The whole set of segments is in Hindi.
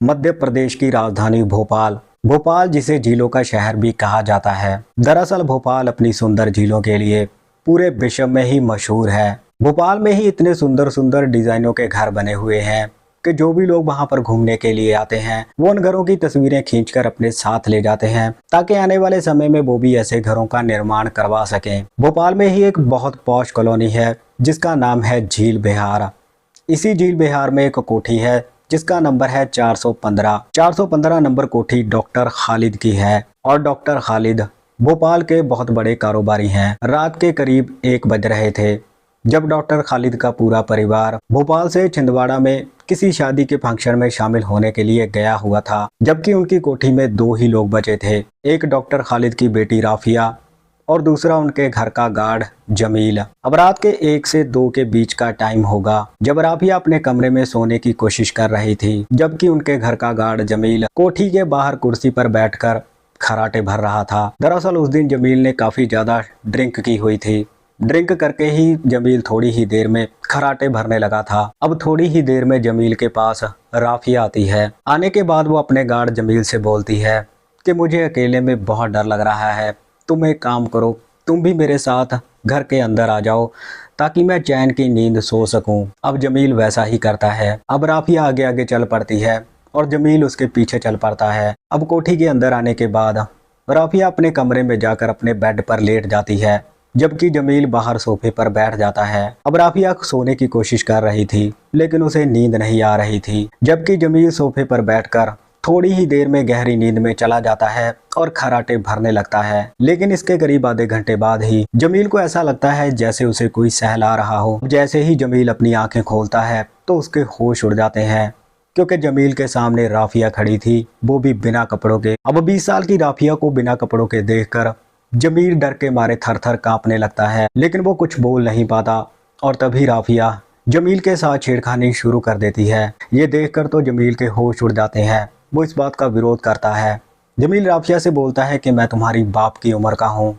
मध्य प्रदेश की राजधानी भोपाल। भोपाल जिसे झीलों का शहर भी कहा जाता है। दरअसल भोपाल अपनी सुंदर झीलों के लिए पूरे विश्व में ही मशहूर है। भोपाल में ही इतने सुंदर सुंदर डिजाइनों के घर बने हुए हैं कि जो भी लोग वहां पर घूमने के लिए आते हैं वो उन घरों की तस्वीरें खींचकर अपने साथ ले जाते हैं ताकि आने वाले समय में वो भी ऐसे घरों का निर्माण करवा सकें। भोपाल में ही एक बहुत पॉश कॉलोनी है जिसका नाम है झील बिहार। इसी झील बिहार में एक कोठी है जिसका नंबर है 415। 415 नंबर कोठी डॉक्टर खालिद की है और डॉक्टर खालिद भोपाल के बहुत बड़े कारोबारी हैं। रात के करीब 1 बज रहे थे जब डॉक्टर खालिद का पूरा परिवार भोपाल से छिंदवाड़ा में किसी शादी के फंक्शन में शामिल होने के लिए गया हुआ था, जबकि उनकी कोठी में 2 ही लोग बचे थे। एक डॉक्टर खालिद की बेटी राफिया और दूसरा उनके घर का गार्ड जमील। अब रात के 1 से 2 के बीच का टाइम होगा जब राफिया अपने कमरे में सोने की कोशिश कर रही थी, जबकि उनके घर का गार्ड जमील कोठी के बाहर कुर्सी पर बैठकर खराटे भर रहा था। दरअसल उस दिन जमील ने काफी ज्यादा ड्रिंक की हुई थी। ड्रिंक करके ही जमील थोड़ी ही देर में खराटे भरने लगा था। अब थोड़ी ही देर में जमील के पास राफिया आती है। आने के बाद वो अपने गार्ड जमील से बोलती है कि मुझे अकेले में बहुत डर लग रहा है, तुम एक काम करो, तुम भी मेरे साथ घर के अंदर आ जाओ ताकि मैं चैन की नींद सो सकूं। अब जमील वैसा ही करता है। अब राफिया आगे आगे चल पड़ती है और जमील उसके पीछे चल पड़ता है। अब कोठी के अंदर आने के बाद राफिया अपने कमरे में जाकर अपने बेड पर लेट जाती है, जबकि जमील बाहर सोफे पर बैठ जाता है। अब राफिया सोने की कोशिश कर रही थी लेकिन उसे नींद नहीं आ रही थी, जबकि जमील सोफे पर बैठकर थोड़ी ही देर में गहरी नींद में चला जाता है और खराटे भरने लगता है। लेकिन इसके करीब आधे घंटे बाद ही जमील को ऐसा लगता है जैसे उसे कोई सहला रहा हो। जैसे ही जमील अपनी आंखें खोलता है तो उसके होश उड़ जाते हैं, क्योंकि जमील के सामने राफिया खड़ी थी, वो भी बिना कपड़ों के। अब 20 साल की राफिया को बिना कपड़ों के देखकर जमील डर के मारे थर थर कांपने लगता है, लेकिन वो कुछ बोल नहीं पाता। और तभी राफिया जमील के साथ छेड़खानी शुरू कर देती है। ये देखकर तो जमील के होश उड़ जाते हैं। वो इस बात का विरोध करता है। जमील राफिया से बोलता है कि मैं तुम्हारी बाप की उम्र का हूँ,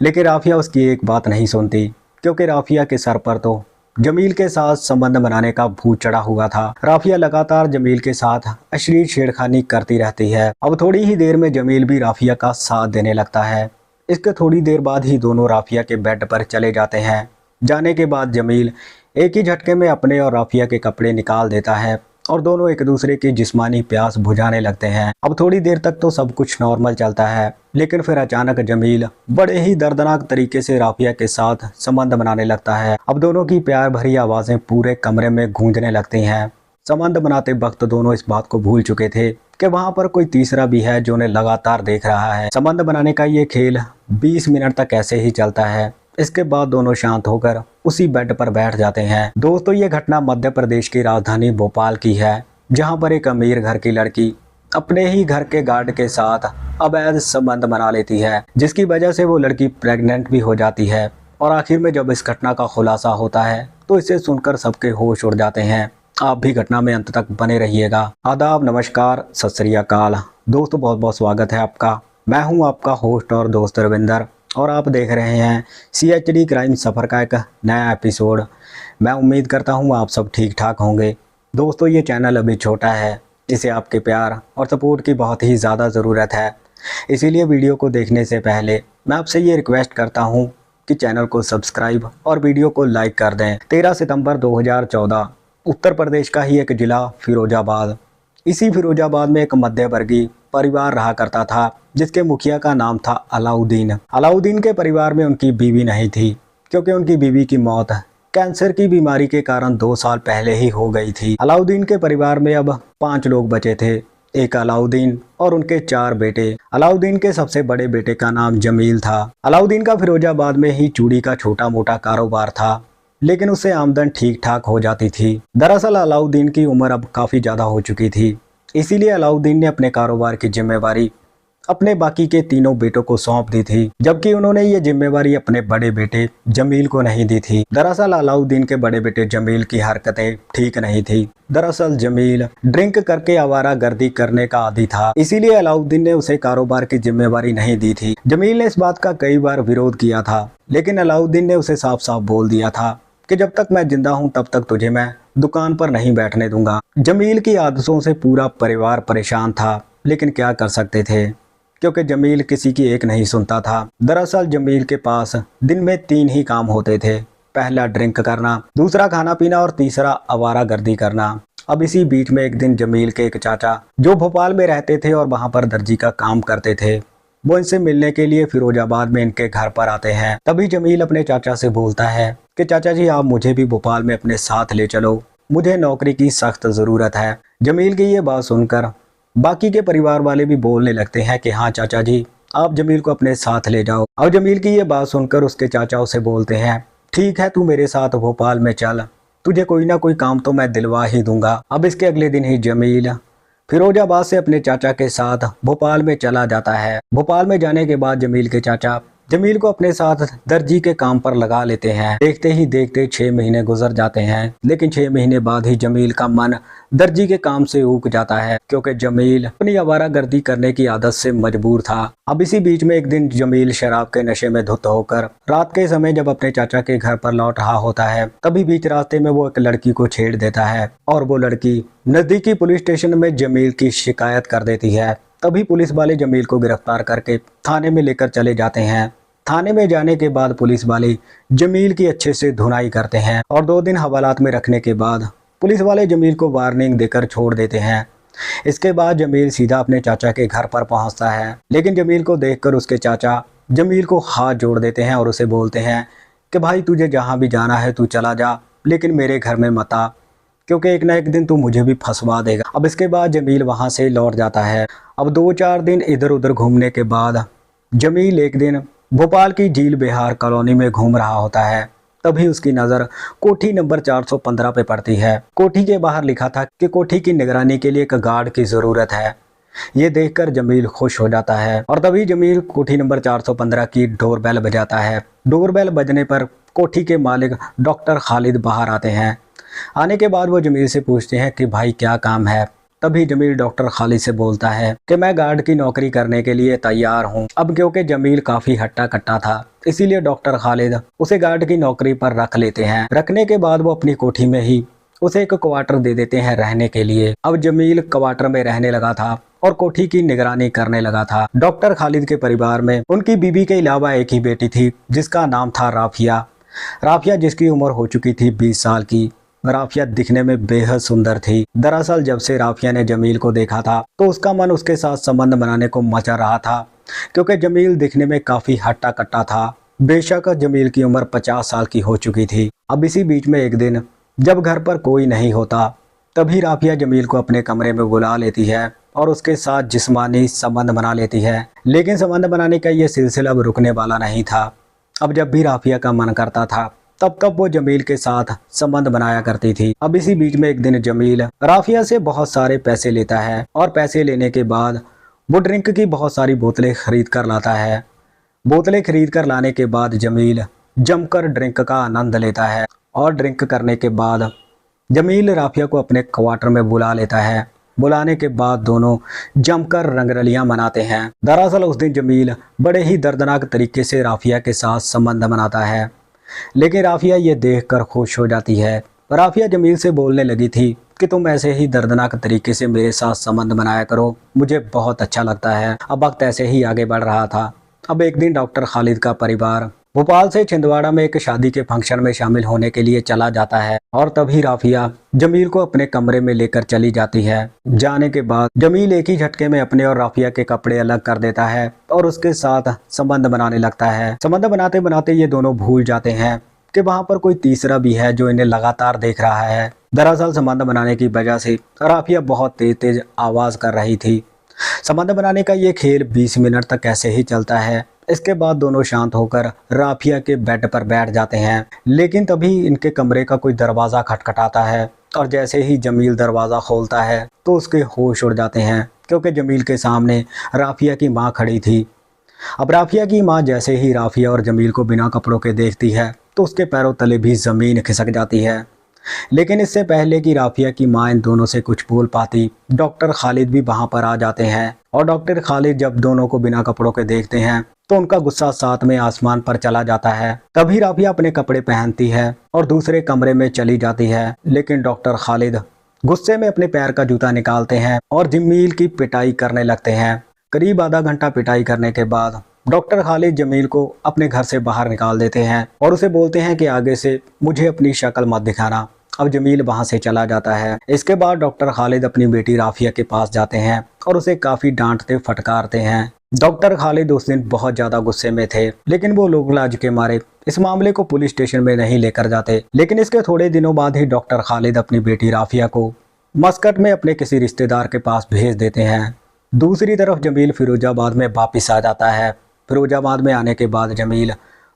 लेकिन राफिया उसकी एक बात नहीं सुनती, क्योंकि राफिया के सर पर तो जमील के साथ संबंध बनाने का भूत चढ़ा हुआ था। राफिया लगातार जमील के साथ अश्लील छेड़खानी करती रहती है। अब थोड़ी ही देर में जमील भी राफिया का साथ देने लगता है। इसके थोड़ी देर बाद ही दोनों राफिया के बेड पर चले जाते हैं। जाने के बाद जमील एक ही झटके में अपने और राफिया के कपड़े निकाल देता है और दोनों एक दूसरे की जिस्मानी प्यास बुझाने लगते हैं। अब थोड़ी देर तक तो सब कुछ नॉर्मल चलता है, लेकिन फिर अचानक जमील बड़े ही दर्दनाक तरीके से राफिया के साथ संबंध बनाने लगता है। अब दोनों की प्यार भरी आवाज़ें पूरे कमरे में गूंजने लगती हैं। संबंध बनाते वक्त दोनों इस बात को भूल चुके थे कि वहां पर कोई तीसरा भी है जो उन्हें लगातार देख रहा है। संबंध बनाने का ये खेल 20 मिनट तक ऐसे ही चलता है। इसके बाद दोनों शांत होकर उसी बेड पर बैठ जाते हैं। दोस्तों, ये घटना मध्य प्रदेश की राजधानी भोपाल की है, जहां पर एक अमीर घर की लड़की अपने ही घर के गार्ड के साथ अवैध संबंध बना लेती है, जिसकी वजह से वो लड़की प्रेग्नेंट भी हो जाती है। और आखिर में जब इस घटना का खुलासा होता है तो इसे सुनकर सबके होश उड़ जाते हैं। आप भी घटना में अंत तक बने रहिएगा। आदाब, नमस्कार, सत श्री अकाल। दोस्तों, बहुत बहुत स्वागत है आपका। मैं हूं आपका होस्ट और दोस्त रविंदर और आप देख रहे हैं CHD क्राइम सफ़र का एक नया एपिसोड। मैं उम्मीद करता हूं आप सब ठीक ठाक होंगे। दोस्तों, ये चैनल अभी छोटा है, इसे आपके प्यार और सपोर्ट की बहुत ही ज़्यादा ज़रूरत है। इसीलिए वीडियो को देखने से पहले मैं आपसे ये रिक्वेस्ट करता हूँ कि चैनल को सब्सक्राइब और वीडियो को लाइक कर दें। 13 सितंबर 2014 उत्तर प्रदेश का ही एक ज़िला फिरोजाबाद। इसी फिरोजाबाद में एक मध्यवर्गीय परिवार रहा करता था, जिसके मुखिया का नाम था अलाउद्दीन। अलाउद्दीन के परिवार में उनकी बीवी नहीं थी, क्योंकि उनकी बीवी की मौत कैंसर की बीमारी के कारण 2 साल पहले ही हो गई थी। अलाउद्दीन के परिवार में अब 5 लोग बचे थे। एक अलाउद्दीन और उनके 4 बेटे। अलाउद्दीन के सबसे बड़े बेटे का नाम जमील था। अलाउद्दीन का फिरोजाबाद में ही चूड़ी का छोटा मोटा कारोबार था, लेकिन उससे आमदन ठीक ठाक हो जाती थी। दरअसल अलाउद्दीन की उम्र अब काफ़ी ज़्यादा हो चुकी थी, इसीलिए अलाउद्दीन ने अपने कारोबार की जिम्मेवारी अपने बाकी के 3 बेटों को सौंप दी थी, जबकि उन्होंने ये जिम्मेवारी अपने बड़े बेटे जमील को नहीं दी थी। दरअसल अलाउद्दीन के बड़े बेटे जमील की हरकतें ठीक नहीं थी। दरअसल जमील ड्रिंक करके आवारागर्दी करने का आदी था, इसीलिए अलाउद्दीन ने उसे कारोबार की जिम्मेवारी नहीं दी थी। जमील ने इस बात का कई बार विरोध किया था, लेकिन अलाउद्दीन ने उसे साफ साफ बोल दिया था कि जब तक मैं जिंदा हूं तब तक तुझे मैं दुकान पर नहीं बैठने दूंगा। जमील की आदतों से पूरा परिवार परेशान था, लेकिन क्या कर सकते थे, क्योंकि जमील किसी की एक नहीं सुनता था। दरअसल जमील के पास दिन में 3 ही काम होते थे। पहला ड्रिंक करना, दूसरा खाना पीना और तीसरा आवारागर्दी करना। अब इसी बीच में एक दिन जमील के एक चाचा जो भोपाल में रहते थे और वहां पर दर्जी का काम करते थे, वो इनसे मिलने के लिए फिरोजाबाद में इनके घर पर आते हैं। तभी जमील अपने चाचा से बोलता है कि चाचा जी, आप मुझे भी भोपाल में अपने साथ ले चलो, मुझे नौकरी की सख्त ज़रूरत है। जमील की ये बात सुनकर बाकी के परिवार वाले भी बोलने लगते हैं कि हाँ चाचा जी, आप जमील को अपने साथ ले जाओ। अब जमील की ये बात सुनकर उसके चाचा उसे बोलते हैं, ठीक है, तू मेरे साथ भोपाल में चल, तुझे कोई ना कोई काम तो मैं दिलवा ही दूंगा। अब इसके अगले दिन ही जमील फिरोजाबाद से अपने चाचा के साथ भोपाल में चला जाता है। भोपाल में जाने के बाद जमील के चाचा जमील को अपने साथ दर्जी के काम पर लगा लेते हैं। देखते ही देखते 6 महीने गुजर जाते हैं, लेकिन 6 महीने बाद ही जमील का मन दर्जी के काम से ऊब जाता है, क्योंकि जमील अपनी आवारागर्दी करने की आदत से मजबूर था। अब इसी बीच में एक दिन जमील शराब के नशे में धुत होकर रात के समय जब अपने चाचा के घर पर लौट रहा होता है, तभी बीच रास्ते में वो एक लड़की को छेड़ देता है और वो लड़की नजदीकी पुलिस स्टेशन में जमील की शिकायत कर देती है। तभी पुलिस वाले जमील को गिरफ्तार करके थाने में लेकर चले जाते हैं। थाने में जाने के बाद पुलिस वाले जमील की अच्छे से धुनाई करते हैं और 2 दिन हवालात में रखने के बाद पुलिस वाले जमील को वार्निंग देकर छोड़ देते हैं। इसके बाद जमील सीधा अपने चाचा के घर पर पहुंचता है, लेकिन जमील को देखकर उसके चाचा जमील को हाथ जोड़ देते हैं और उसे बोलते हैं कि भाई, तुझे जहां भी जाना है तू चला जा, लेकिन मेरे घर में मत आ, क्योंकि एक ना एक दिन तू मुझे भी फंसवा देगा। अब इसके बाद जमील वहां से लौट जाता है। अब 2-4 दिन इधर उधर घूमने के बाद जमील एक दिन भोपाल की झील बिहार कॉलोनी में घूम रहा होता है। तभी उसकी नज़र कोठी नंबर 415 पे पड़ती है। कोठी के बाहर लिखा था कि कोठी की निगरानी के लिए एक गार्ड की ज़रूरत है। ये देखकर जमील खुश हो जाता है और तभी जमील कोठी नंबर 415 की डोरबेल बजाता है। डोरबेल बजने पर कोठी के मालिक डॉक्टर खालिद बाहर आते हैं। आने के बाद वो जमील से पूछते हैं कि भाई क्या काम है। तभी जमील डॉक्टर खालिद से बोलता है कि मैं गार्ड की नौकरी करने के लिए तैयार हूं। अब क्योंकि जमील काफ़ी हट्टा कट्टा था, इसीलिए डॉक्टर खालिद उसे गार्ड की नौकरी पर रख लेते हैं। रखने के बाद वो अपनी कोठी में ही उसे एक क्वार्टर दे देते हैं रहने के लिए। अब जमील क्वार्टर में रहने लगा था और कोठी की निगरानी करने लगा था। डॉक्टर खालिद के परिवार में उनकी बीवी के अलावा एक ही बेटी थी, जिसका नाम था राफिया। राफिया जिसकी उम्र हो चुकी थी 20 साल की। राफिया दिखने में बेहद सुंदर थी। दरअसल जब से राफिया ने जमील को देखा था तो उसका मन उसके साथ संबंध बनाने को मचा रहा था, क्योंकि जमील दिखने में काफ़ी हट्टा कट्टा था। बेशक जमील की उम्र 50 साल की हो चुकी थी। अब इसी बीच में एक दिन जब घर पर कोई नहीं होता, तभी राफिया जमील को अपने कमरे में बुला लेती है और उसके साथ जिस्मानी संबंध बना लेती है। लेकिन संबंध बनाने का ये सिलसिला अब रुकने वाला नहीं था। अब जब भी राफिया का मन करता था तब वो जमील के साथ संबंध बनाया करती थी। अब इसी बीच में एक दिन जमील राफिया से बहुत सारे पैसे लेता है और पैसे लेने के बाद वो ड्रिंक की बहुत सारी बोतलें खरीद कर लाता है। बोतलें खरीद कर लाने के बाद जमील जमकर ड्रिंक का आनंद लेता है और ड्रिंक करने के बाद जमील राफिया को अपने क्वार्टर में बुला लेता है। बुलाने के बाद दोनों जमकर रंगरलियां मनाते हैं। दरअसल उस दिन जमील बड़े ही दर्दनाक तरीके से राफिया के साथ संबंध बनाता है, लेकिन राफिया ये देखकर खुश हो जाती है। राफिया जमील से बोलने लगी थी कि तुम ऐसे ही दर्दनाक तरीके से मेरे साथ संबंध बनाया करो, मुझे बहुत अच्छा लगता है। अब वक्त ऐसे ही आगे बढ़ रहा था। अब एक दिन डॉक्टर खालिद का परिवार भोपाल से छिंदवाड़ा में एक शादी के फंक्शन में शामिल होने के लिए चला जाता है और तभी राफिया जमील को अपने कमरे में लेकर चली जाती है। जाने के बाद जमील एक ही झटके में अपने और राफिया के कपड़े अलग कर देता है और उसके साथ संबंध बनाने लगता है। संबंध बनाते बनाते ये दोनों भूल जाते हैं कि वहाँ पर कोई तीसरा भी है जो इन्हें लगातार देख रहा है। दरअसल संबंध बनाने की वजह से राफिया बहुत तेज तेज आवाज़ कर रही थी। संबंध बनाने का ये खेल 20 मिनट तक ऐसे ही चलता है। इसके बाद दोनों शांत होकर राफिया के बेड पर बैठ जाते हैं, लेकिन तभी इनके कमरे का कोई दरवाज़ा खटखटाता है और जैसे ही जमील दरवाज़ा खोलता है तो उसके होश उड़ जाते हैं, क्योंकि जमील के सामने राफिया की माँ खड़ी थी। अब राफिया की माँ जैसे ही राफिया और जमील को बिना कपड़ों के देखती है तो उसके पैरों तले भी ज़मीन खिसक जाती है। लेकिन इससे पहले कि राफिया की मां इन दोनों से कुछ बोल पाती, डॉक्टर खालिद भी वहां पर आ जाते हैं। और डॉक्टर खालिद जब दोनों को बिना कपड़ों के देखते हैं तो उनका गुस्सा साथ में आसमान पर चला जाता है। तभी राफिया अपने कपड़े पहनती है और दूसरे कमरे में चली जाती है, लेकिन डॉक्टर खालिद गुस्से में अपने पैर का जूता निकालते हैं और जमील की पिटाई करने लगते हैं। करीब आधा घंटा पिटाई करने के बाद डॉक्टर खालिद जमील को अपने घर से बाहर निकाल देते हैं और उसे बोलते हैं कि आगे से मुझे अपनी शक्ल मत दिखाना। अब जमील वहां से चला जाता है। इसके बाद डॉक्टर खालिद अपनी बेटी राफिया के पास जाते हैं और उसे काफी डांटते फटकारते हैं। डॉक्टर खालिद उस दिन बहुत ज्यादा गुस्से में थे, लेकिन वो लोग लाज के मारे इस मामले को पुलिस स्टेशन में नहीं लेकर जाते। लेकिन इसके थोड़े दिनों बाद ही डॉक्टर खालिद अपनी बेटी राफिया को मस्कट में अपने किसी रिश्तेदार के पास भेज देते हैं। दूसरी तरफ जमील फिरोजाबाद में वापिस आ जाता है। फिरोजाबाद में आने के बाद जमील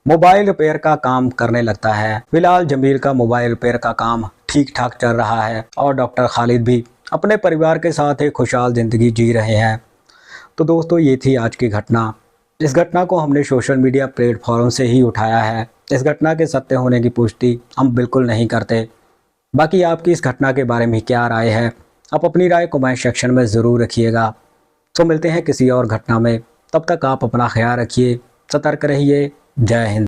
मोबाइल रिपेयर का काम करने लगता है। फिलहाल जमील का मोबाइल रिपेयर का काम ठीक ठाक चल रहा है और डॉक्टर खालिद भी अपने परिवार के साथ एक खुशहाल ज़िंदगी जी रहे हैं। तो दोस्तों, ये थी आज की घटना। इस घटना को हमने सोशल मीडिया प्लेटफॉर्म से ही उठाया है। इस घटना के सत्य होने की पुष्टि हम बिल्कुल नहीं करते। बाकी आपकी इस घटना के बारे में क्या राय है, आप अपनी राय कमेंट सेक्शन में ज़रूर रखिएगा। तो मिलते हैं किसी और घटना में, तब तक आप अपना ख्याल रखिए, सतर्क रहिए। जय हिंद।